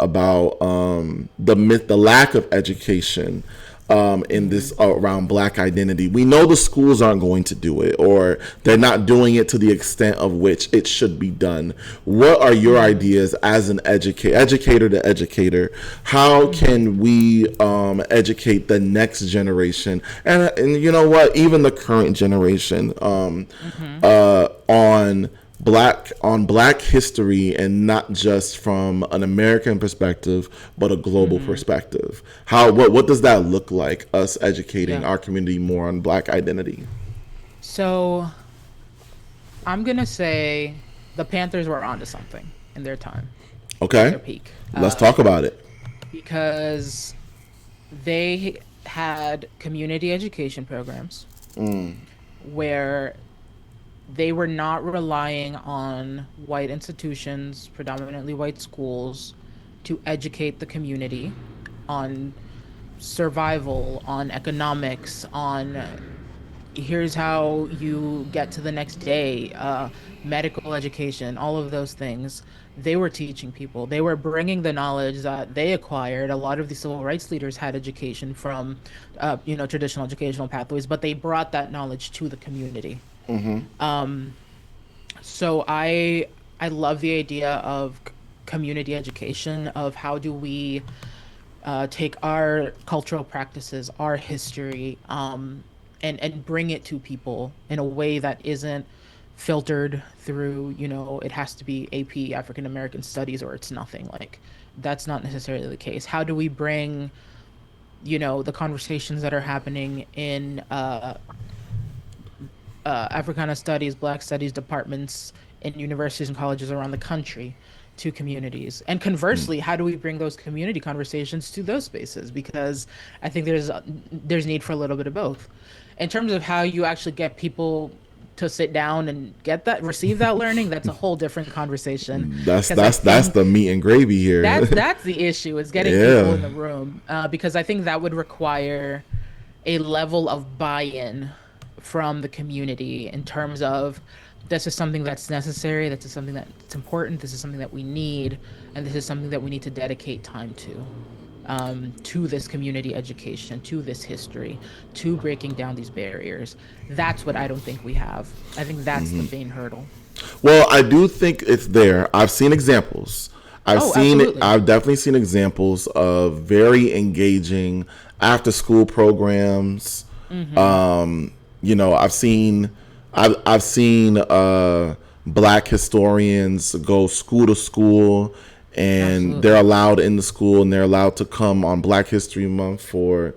about the lack of education in this around Black identity. We know the schools aren't going to do it, or they're not doing it to the extent of which it should be done. What are your ideas as an educator to educator? How can we educate the next generation, and you know what, even the current generation on Black history, and not just from an American perspective, but a global perspective? What does that look like, us educating our community more on Black identity? So I'm going to say the Panthers were onto something in their time. Okay. Their peak. Let's talk about it. Because they had community education programs where they were not relying on white institutions, predominantly white schools, to educate the community on survival, on economics, on here's how you get to the next day, medical education, all of those things. They were teaching people. They were bringing the knowledge that they acquired. A lot of the civil rights leaders had education from, traditional educational pathways, but they brought that knowledge to the community. So I love the idea of community education, of how do we take our cultural practices, our history, and bring it to people in a way that isn't filtered through, it has to be AP African American Studies or it's nothing. Like, that's not necessarily the case. How do we bring, the conversations that are happening in Africana Studies, Black Studies departments in universities and colleges around the country to communities? And conversely, how do we bring those community conversations to those spaces? Because I think there's need for a little bit of both. In terms of how you actually get people to sit down and receive that learning, that's a whole different conversation. That's the meat and gravy here. That's the issue, is getting people in the room, because I think that would require a level of buy-in from the community in terms of, this is something that's necessary, this is something that's important, this is something that we need, and this is something that we need to dedicate time to this community education, to this history, to breaking down these barriers. That's what I don't think we have. I think that's the main hurdle. Well, I do think it's there. I've seen examples. I've definitely seen examples of very engaging after school programs. You know, I've seen Black historians go school to school, and they're allowed in the school, and they're allowed to come on Black History Month for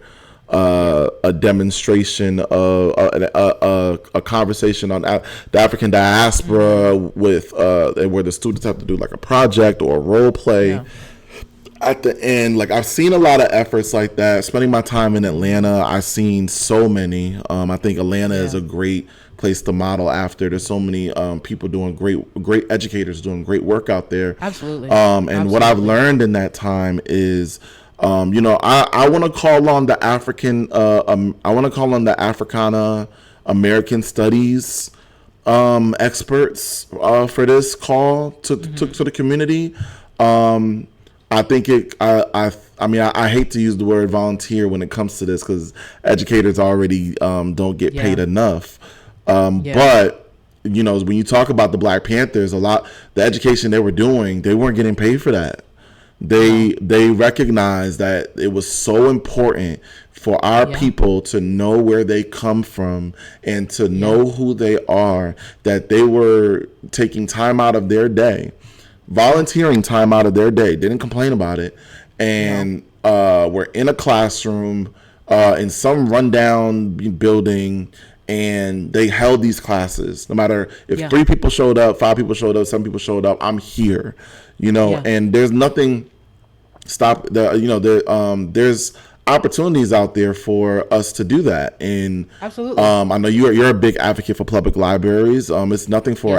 a demonstration of a conversation on the African diaspora with where the students have to do like a project or a role play. At the end, like, I've seen a lot of efforts like that. Spending my time in Atlanta, I've seen so many. I think Atlanta is a great place to model after. There's so many people doing great educators doing great work out there. Absolutely. And what I've learned in that time is, you know, I want to call on the Africana American Studies experts for this call to the community. I think I hate to use the word volunteer when it comes to this, because educators already don't get paid enough. But, you know, when you talk about the Black Panthers, the education they were doing, they weren't getting paid for that. They recognized that it was so important for our people to know where they come from and to know who they are, that they were taking time out of their day, volunteering time out of their day, didn't complain about it, and were in a classroom in some rundown building, and they held these classes. No matter if 3 people showed up, 5 people showed up, 7 people showed up, I'm here, you know. And there's nothing there's opportunities out there for us to do that. And absolutely, I know you're a big advocate for public libraries. It's nothing for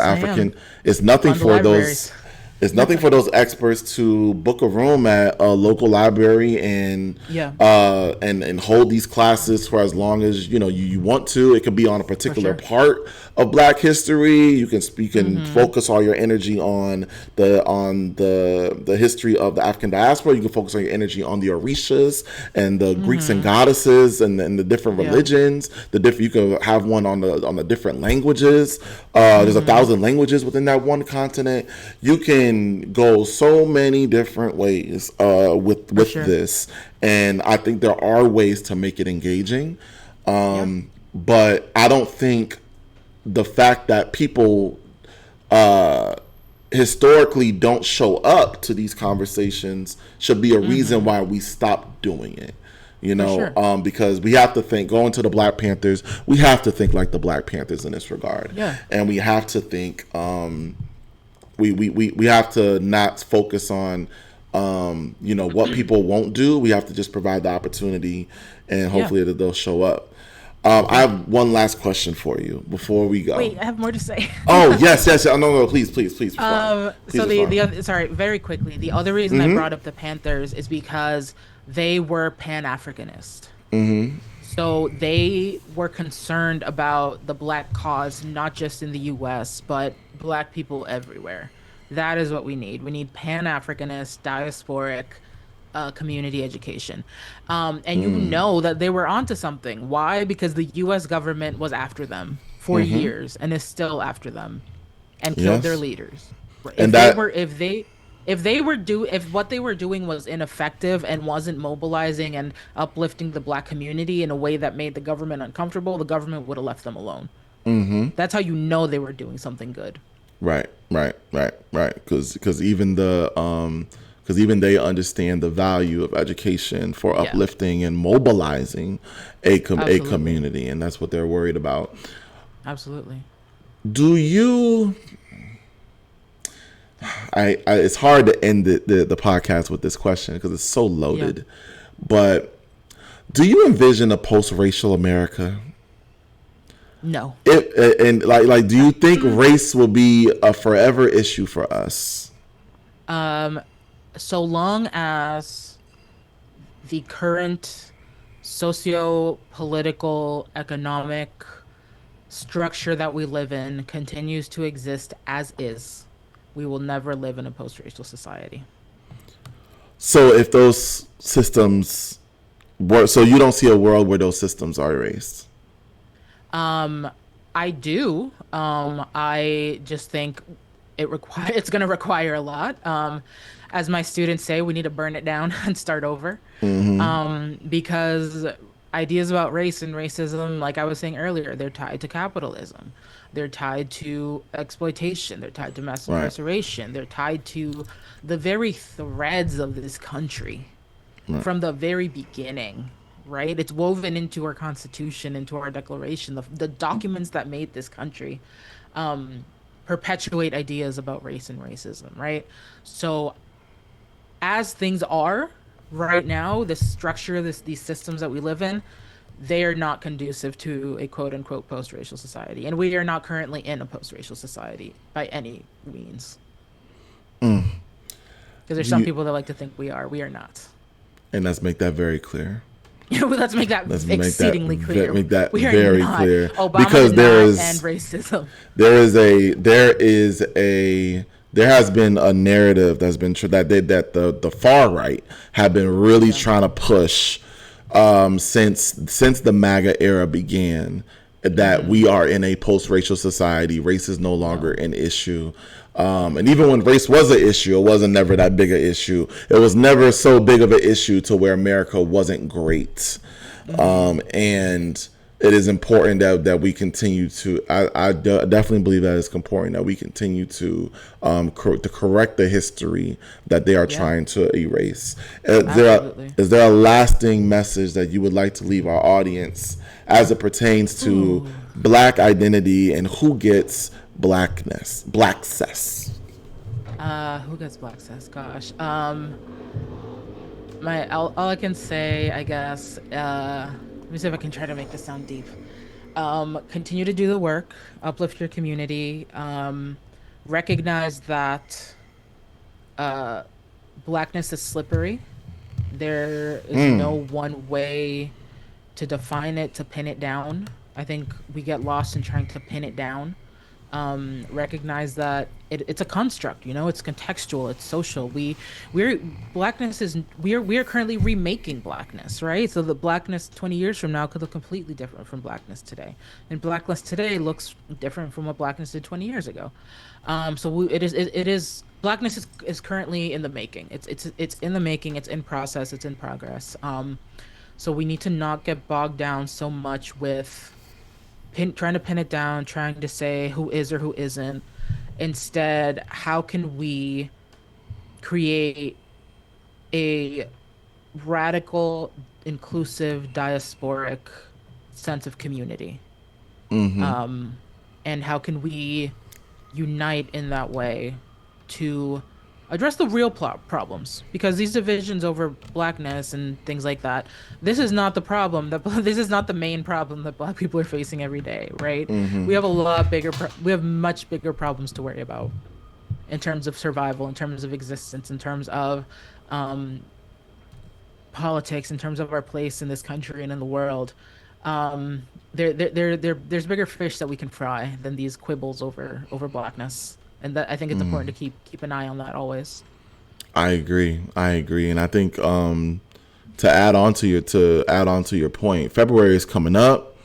it's nothing for those. It's nothing for those experts to book a room at a local library and hold these classes for as long as you want to. It could be on a particular part of Black history. You can focus all your energy on the history of the African diaspora. You can focus all your energy on the Orishas and the Greeks and goddesses and the different religions. You could have one on the different languages. There's 1,000 languages within that one continent. You can go so many different ways with this, and I think there are ways to make it engaging, but I don't think the fact that people historically don't show up to these conversations should be a reason why we stop doing it. Because we have to think, going to the Black Panthers, we have to think like the Black Panthers in this regard, and we have to think we have to not focus on what people won't do. We have to just provide the opportunity, and hotfully that they'll show up. I have one last question for you before we go. Wait, I have more to say. Oh, yes. No, please. Sorry, very quickly. The other reason I brought up the Panthers is because they were Pan-Africanist. So they were concerned about the Black cause, not just in the U.S., but Black people everywhere. That is what we need. We need Pan-Africanist, diasporic community education. And you know that they were onto something. Why? Because the U.S. government was after them for years and is still after them and killed their leaders. If what they were doing was ineffective and wasn't mobilizing and uplifting the Black community in a way that made the government uncomfortable, the government would have left them alone. That's how you know they were doing something good. Right. Because even they understand the value of education for uplifting and mobilizing a community, and that's what they're worried about. Absolutely. It's hard to end the podcast with this question because it's so loaded. Yeah. But do you envision a post-racial America? No. Do you think race will be a forever issue for us? So long as the current socio-political, economic structure that we live in continues to exist as is, we will never live in a post-racial society. So if those systems were, so you don't see a world where those systems are erased? I do. I just think it's going to require a lot. As my students say, we need to burn it down and start over. Because ideas about race and racism, like I was saying earlier, they're tied to capitalism. They're tied to exploitation. They're tied to mass incarceration. They're tied to the very threads of this country from the very beginning, right? It's woven into our Constitution, into our Declaration. The documents that made this country perpetuate ideas about race and racism, right? So as things are right now, the structure, these systems that we live in, they are not conducive to a quote-unquote post-racial society. And we are not currently in a post-racial society by any means. Because there's some people that like to think we are. We are not. And let's make that very clear. Let's make that exceedingly clear. Make that we are very not. clear. Obama because there has been a narrative that's been that the far right have been really trying to push since the MAGA era began, that we are in a post-racial society. Race is no longer an issue. And even when race was an issue, it wasn't never that big an issue. It was never so big of an issue to where America wasn't great. And it is important that we continue to, I definitely believe that it's important that we continue to correct the history that they are trying to erase. Is there a lasting message that you would like to leave our audience as it pertains to Black identity and who gets Blackness? Blackccess. Who gets Blackccess? Gosh. All I can say, I guess, let me see if I can try to make this sound deep. Continue to do the work, uplift your community, recognize that Blackness is slippery. There is no one way to define it, to pin it down. I think we get lost in trying to pin it down. Recognize that it's a construct, it's contextual, it's social. Blackness is we are currently remaking Blackness, right? So the Blackness 20 years from now could look completely different from Blackness today, and Blackness today looks different from what Blackness did 20 years ago. Blackness is currently in the making. It's in the making. It's in process. It's in progress. So we need to not get bogged down so much with trying to pin it down, trying to say who is or who isn't. Instead, how can we create a radical, inclusive, diasporic sense of community? And how can we unite in that way to address the real problems? Because these divisions over Blackness and things like that, this is not the problem. This is not the main problem that Black people are facing every day, right? We have we have much bigger problems to worry about in terms of survival, in terms of existence, in terms of politics, in terms of our place in this country and in the world. There's bigger fish that we can fry than these quibbles over Blackness. And that, I think it's important to keep an eye on that always. I agree, and I think to add on to your point, February is coming up.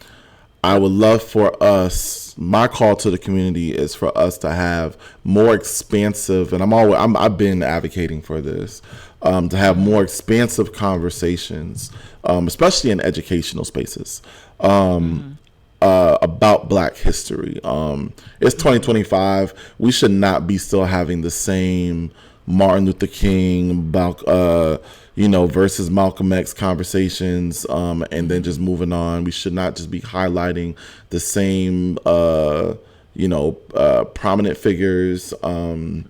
I would love for us. My call to the community is for us to have more expansive, and I've been advocating for this, to have more expansive conversations, especially in educational spaces. About Black history. It's 2025. We should not be still having the same Martin Luther King, versus Malcolm X conversations, and then just moving on. We should not just be highlighting the same, prominent figures, and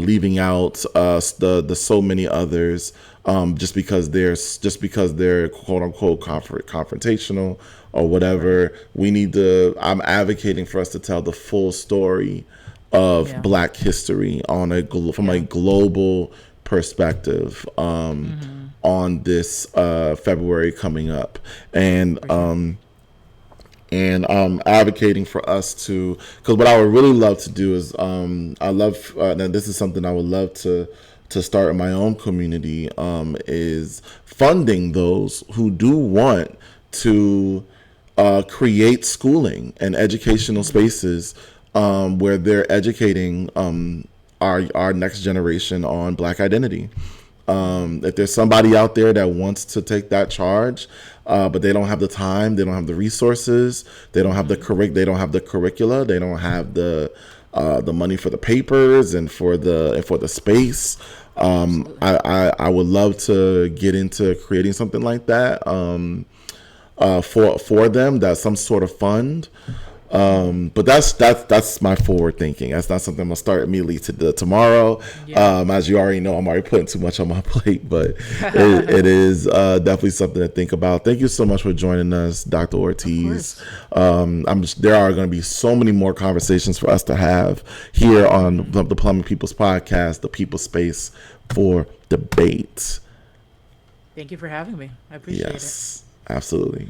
leaving out the so many others, just because they're quote unquote confrontational or whatever. I'm advocating for us to tell the full story of Black history from a global perspective, on this February coming up, and advocating for us to, because what I would really love to do is, and this is something I would love to start in my own community, is funding those who do want to create schooling and educational spaces, where they're educating our next generation on Black identity. If there's somebody out there that wants to take that charge, but they don't have the time, they don't have the resources, they don't have the curricula, they don't have the money for the papers and for the space. I would love to get into creating something like that, for them. That's some sort of fund. But that's my forward thinking. That's not something I'm gonna start immediately tomorrow. As you already know, I'm already putting too much on my plate, but it is definitely something to think about. Thank you so much for joining us, Dr. Ortiz. There are going to be so many more conversations for us to have here on the Plumbing People's Podcast, the People Space for Debate. Thank you for having me. I appreciate it. Yes, absolutely.